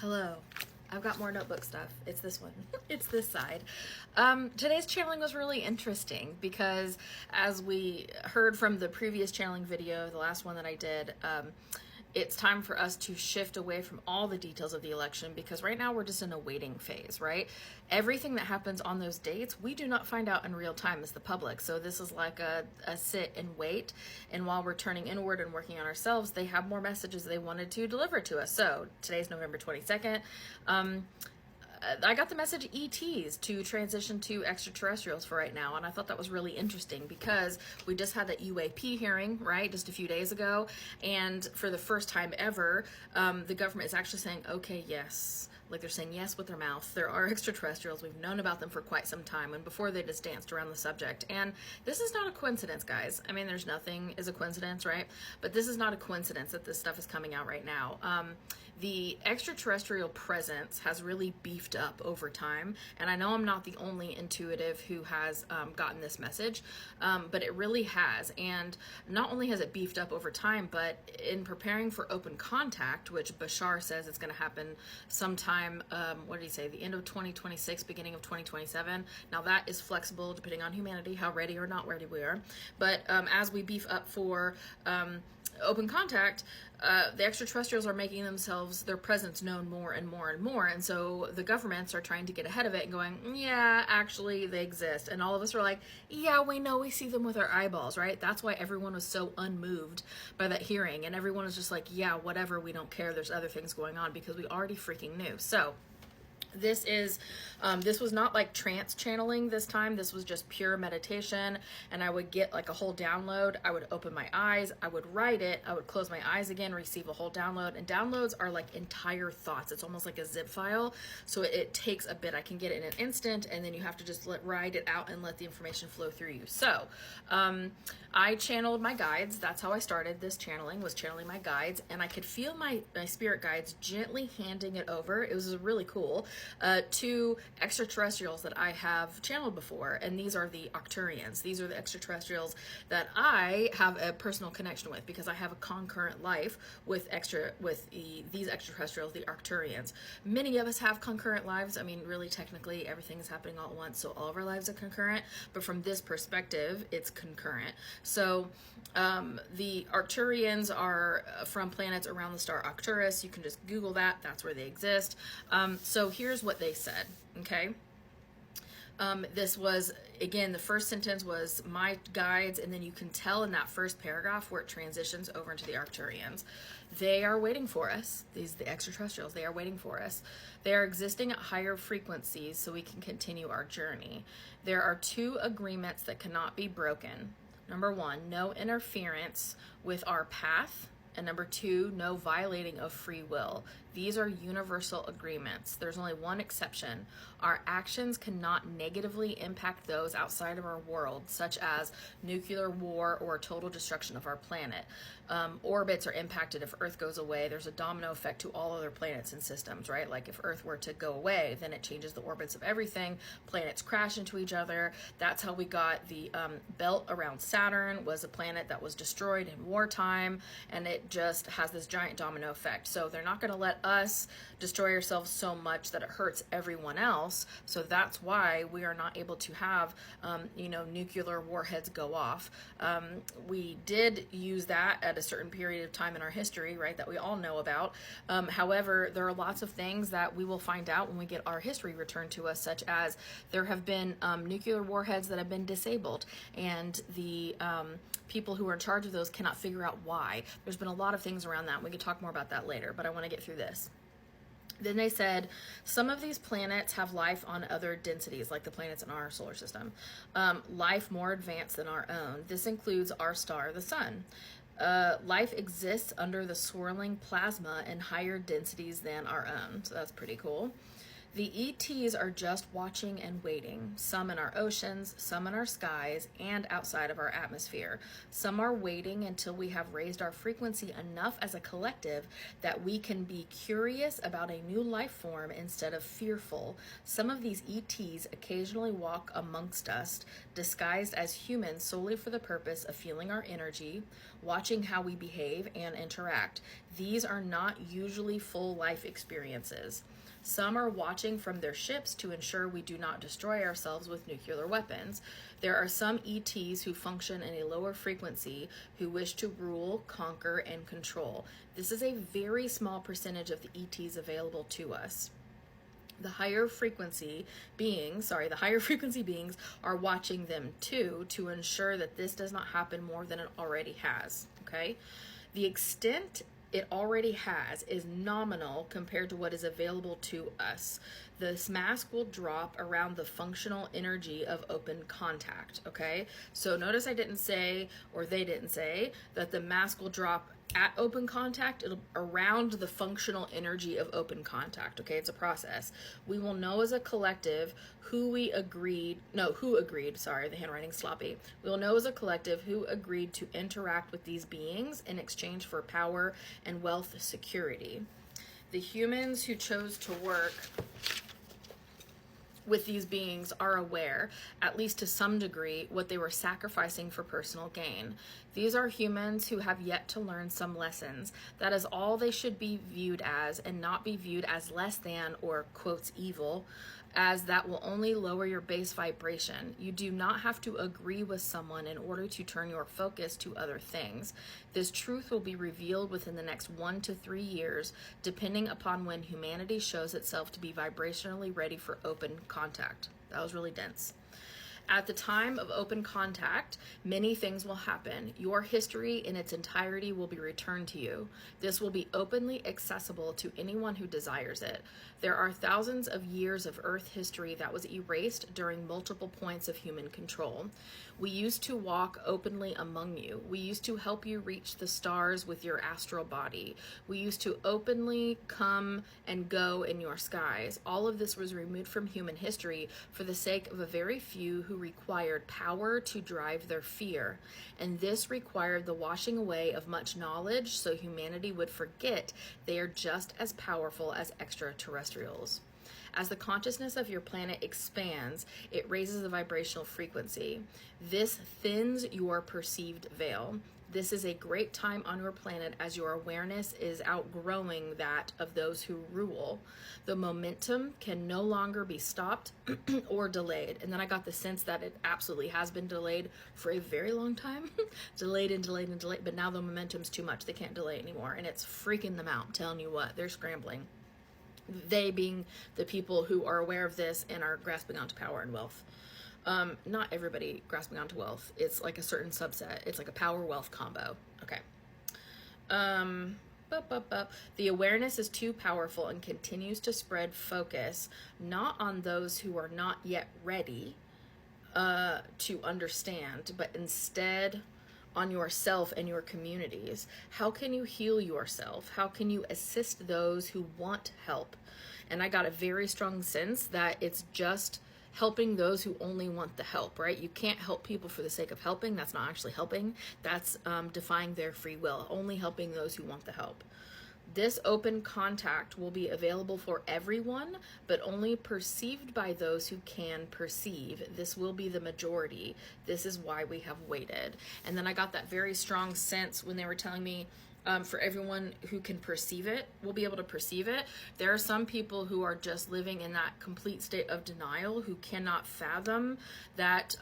Hello. I've got more notebook stuff. It's this one. It's this side. Today's channeling was really interesting because as we heard from the previous channeling video, the last one that I did, it's time for us to shift away from all the details of the election because right now we're just in a waiting phase, right? Everything that happens on those dates, we do not find out in real time as the public. So this is like a sit and wait. And while we're turning inward and working on ourselves, they have more messages they wanted to deliver to us. So today's November 22nd. I got the message ETs to transition to extraterrestrials for right now, and I thought that was really interesting because we just had that UAP hearing, right, just a few days ago, and for the first time ever, the government is actually saying, okay, yes. Like they're saying yes with their mouth. There are extraterrestrials. We've known about them for quite some time, and before they just danced around the subject. And this is not a coincidence, guys. I mean, there's nothing is a coincidence, right? But this is not a coincidence that this stuff is coming out right now. The extraterrestrial presence has really beefed up over time, and I know I'm not the only intuitive who has gotten this message, but it really has. And not only has it beefed up over time, but in preparing for open contact, which Bashar says it's going to happen sometime, what did he say, the end of 2026, beginning of 2027. Now that is flexible depending on humanity, how ready or not ready we are. But as we beef up for open contact, the extraterrestrials are making themselves, their presence known more and more and more. And so the governments are trying to get ahead of it and going, yeah, actually they exist. And all of us are like, yeah, we know, we see them with our eyeballs, right? That's why everyone was so unmoved by that hearing. And everyone was just like, yeah, whatever, we don't care. There's other things going on because we already freaking knew. So this was not like trance channeling this time. This was just pure meditation, and I would get like a whole download. I would open my eyes, I would write it, I would close my eyes again, receive a whole download. And downloads are like entire thoughts. It's almost like a zip file, so it takes a bit. I can get it in an instant, and then you have to just write it out and let the information flow through you. So I channeled my guides. That's how I started this channeling, was channeling my guides, and I could feel my spirit guides gently handing it over. It was really cool. To extraterrestrials that I have channeled before, and these are the Arcturians. These are the extraterrestrials that I have a personal connection with because I have a concurrent life with these extraterrestrials, the Arcturians. Many of us have concurrent lives. I mean, really, technically, everything is happening all at once, so all of our lives are concurrent. But from this perspective, it's concurrent. So the Arcturians are from planets around the star Arcturus. You can just Google that. That's where they exist. So here's what they said, okay? This was, again, the first sentence was my guides, and then you can tell in that first paragraph where it transitions over into the Arcturians. They are waiting for us. The extraterrestrials, they are waiting for us. They are existing at higher frequencies so we can continue our journey. There are two agreements that cannot be broken. Number one, no interference with our path. And number two, no violating of free will. These are universal agreements. There's only one exception. Our actions cannot negatively impact those outside of our world, such as nuclear war or total destruction of our planet. Orbits are impacted if Earth goes away. There's a domino effect to all other planets and systems, right? Like if Earth were to go away, then it changes the orbits of everything. Planets crash into each other. That's how we got the belt around Saturn was a planet that was destroyed in wartime, and it just has this giant domino effect. So they're not going to let us destroy ourselves so much that it hurts everyone else. So that's why we are not able to have, nuclear warheads go off. We did use that at a certain period of time in our history, right, that we all know about. However, there are lots of things that we will find out when we get our history returned to us, such as there have been nuclear warheads that have been disabled, and the people who are in charge of those cannot figure out why. There's been a lot of things around that. We could talk more about that later, but I want to get through this. Then they said some of these planets have life on other densities, like the planets in our solar system, life more advanced than our own. This includes our star, the sun. Life exists under the swirling plasma in higher densities than our own. So that's pretty cool. The ETs are just watching and waiting, some in our oceans, some in our skies, and outside of our atmosphere. Some are waiting until we have raised our frequency enough as a collective that we can be curious about a new life form instead of fearful. Some of these ETs occasionally walk amongst us, disguised as humans solely for the purpose of feeling our energy, watching how we behave and interact. These are not usually full life experiences. Some are watching from their ships to ensure we do not destroy ourselves with nuclear weapons. There are some ETs who function in a lower frequency who wish to rule, conquer, and control. This is a very small percentage of the ETs available to us. The higher frequency beings are watching them too to ensure that this does not happen more than it already has, okay? The extent it already has is nominal compared to what is available to us. This mask will drop around the functional energy of open contact, okay? So notice I didn't say, or they didn't say, that the mask will drop at open contact. It'll around the functional energy of open contact, okay? It's a process. We will know as a collective who agreed, sorry, the handwriting's sloppy. We'll know as a collective who agreed to interact with these beings in exchange for power and wealth security. The humans who chose to work with these beings are aware, at least to some degree, what they were sacrificing for personal gain. These are humans who have yet to learn some lessons. That is all they should be viewed as, and not be viewed as less than or quotes evil, as that will only lower your base vibration. You do not have to agree with someone in order to turn your focus to other things. This truth will be revealed within the next 1 to 3 years, depending upon when humanity shows itself to be vibrationally ready for open contact. That was really dense. At the time of open contact, many things will happen. Your history in its entirety will be returned to you. This will be openly accessible to anyone who desires it. There are thousands of years of Earth history that was erased during multiple points of human control. We used to walk openly among you. We used to help you reach the stars with your astral body. We used to openly come and go in your skies. All of this was removed from human history for the sake of a very few who required power to drive their fear. And this required the washing away of much knowledge so humanity would forget they are just as powerful as extraterrestrials. As the consciousness of your planet expands, it raises the vibrational frequency. This thins your perceived veil. This is a great time on your planet as your awareness is outgrowing that of those who rule. The momentum can no longer be stopped or delayed. And then I got the sense that it absolutely has been delayed for a very long time. delayed, but now the momentum's too much. They can't delay anymore. And it's freaking them out. I'm telling you what, they're scrambling. They being the people who are aware of this and are grasping onto power and wealth. Not everybody grasping onto wealth. It's like a certain subset. It's like a power wealth combo. Okay. The awareness is too powerful and continues to spread focus not on those who are not yet ready to understand, but instead on yourself and your communities. How can you heal yourself? How can you assist those who want help? And I got a very strong sense that it's just helping those who only want the help, right? You can't help people for the sake of helping. That's not actually helping. That's defying their free will, only helping those who want the help. This open contact will be available for everyone, but only perceived by those who can perceive. This will be the majority. This is why we have waited. And then I got that very strong sense when they were telling me for everyone who can perceive it, will be able to perceive it. There are some people who are just living in that complete state of denial, who cannot fathom that,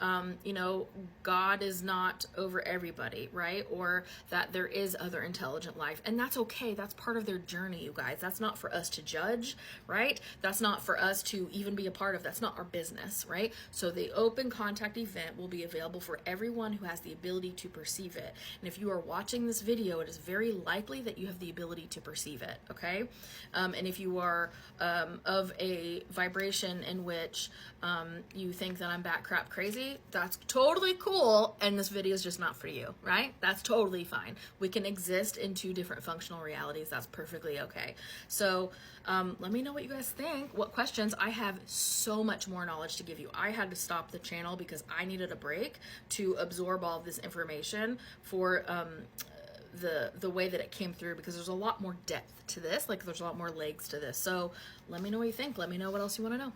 God is not over everybody, right? Or that there is other intelligent life. And that's okay. That's part of their journey, you guys. That's not for us to judge, right? That's not for us to even be a part of. That's not our business, right? So the open contact event will be available for everyone who has the ability to perceive it. And if you are watching this video, it is very very likely that you have the ability to perceive it, okay? And if you are of a vibration in which you think that I'm bat crap crazy, that's totally cool, and this video is just not for you, right? That's totally fine. We can exist in two different functional realities. That's perfectly okay. So let me know what you guys think, what questions. I have so much more knowledge to give you. I had to stop the channel because I needed a break to absorb all of this information for the way that it came through, because there's a lot more depth to this, like there's a lot more legs to this. So let me know what you think. Let me know what else you want to know.